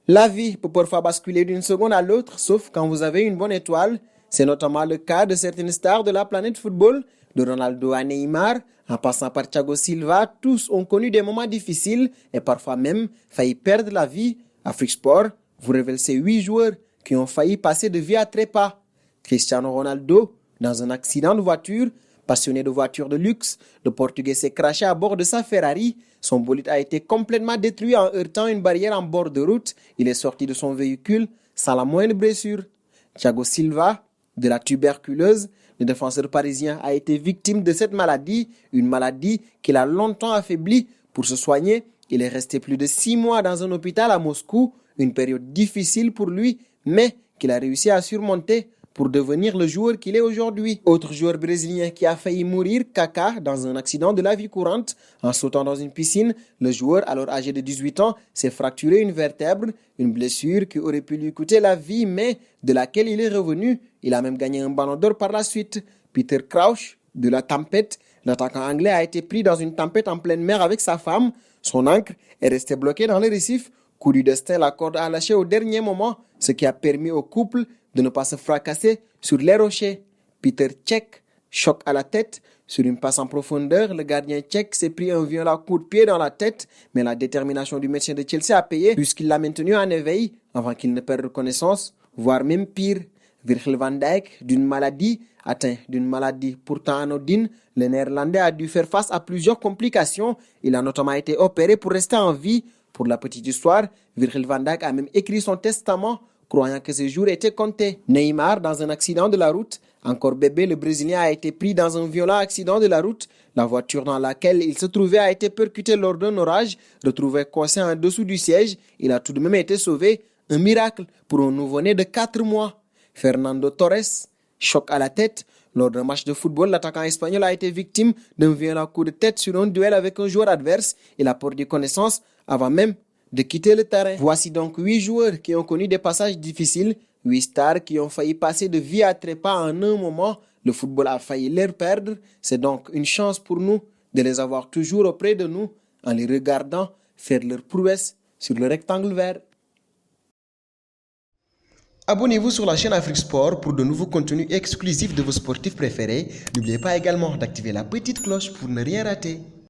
La vie peut parfois basculer d'une seconde à l'autre, sauf quand vous avez une bonne étoile. C'est notamment le cas de certaines stars de la planète football, de Ronaldo à Neymar, en passant par Thiago Silva. Tous ont connu des moments difficiles et parfois même failli perdre la vie. Afrique Sport vous révèle ces 8 joueurs qui ont failli passer de vie à trépas. Cristiano Ronaldo, dans un accident de voiture. Passionné de voitures de luxe, le Portugais s'est crashé à bord de sa Ferrari. Son bolide a été complètement détruit en heurtant une barrière en bord de route. Il est sorti de son véhicule sans la moindre blessure. Thiago Silva, de la tuberculose, le défenseur parisien a été victime de cette maladie, une maladie qui l'a longtemps affaibli. Pour se soigner, il est resté plus de 6 mois dans un hôpital à Moscou, une période difficile pour lui, mais qu'il a réussi à surmonter pour devenir le joueur qu'il est aujourd'hui. Autre joueur brésilien qui a failli mourir, Kaká, dans un accident de la vie courante. En sautant dans une piscine, le joueur, alors âgé de 18 ans, s'est fracturé une vertèbre, une blessure qui aurait pu lui coûter la vie, mais de laquelle il est revenu. Il a même gagné un ballon d'or par la suite. Peter Crouch, de la Tempête, l'attaquant anglais a été pris dans une tempête en pleine mer avec sa femme. Son ancre est restée bloquée dans le récif. Coup du destin, la corde a lâché au dernier moment, ce qui a permis au couple de ne pas se fracasser sur les rochers. Peter Cech, choc à la tête. Sur une passe en profondeur, le gardien tchèque s'est pris un violent coup de pied dans la tête, mais la détermination du médecin de Chelsea a payé puisqu'il l'a maintenu en éveil avant qu'il ne perde connaissance, voire même pire. Virgil van Dijk, atteint d'une maladie pourtant anodine, le Néerlandais a dû faire face à plusieurs complications. Il a notamment été opéré pour rester en vie. Pour la petite histoire, Virgil van Dijk a même écrit son testament, croyant que ses jours étaient comptés. Neymar, dans un accident de la route. Encore bébé, le Brésilien a été pris dans un violent accident de la route. La voiture dans laquelle il se trouvait a été percutée lors d'un orage. Retrouvé coincé en dessous du siège, il a tout de même été sauvé. Un miracle pour un nouveau-né de 4 mois. Fernando Torres, choc à la tête. Lors d'un match de football, l'attaquant espagnol a été victime d'un violent coup de tête sur un duel avec un joueur adverse. Il a perdu connaissance avant même de quitter le terrain. Voici donc 8 joueurs qui ont connu des passages difficiles, 8 stars qui ont failli passer de vie à trépas en un moment. Le football a failli les perdre. C'est donc une chance pour nous de les avoir toujours auprès de nous en les regardant faire leur prouesse sur le rectangle vert. Abonnez-vous sur la chaîne Afrique Sport pour de nouveaux contenus exclusifs de vos sportifs préférés. N'oubliez pas également d'activer la petite cloche pour ne rien rater.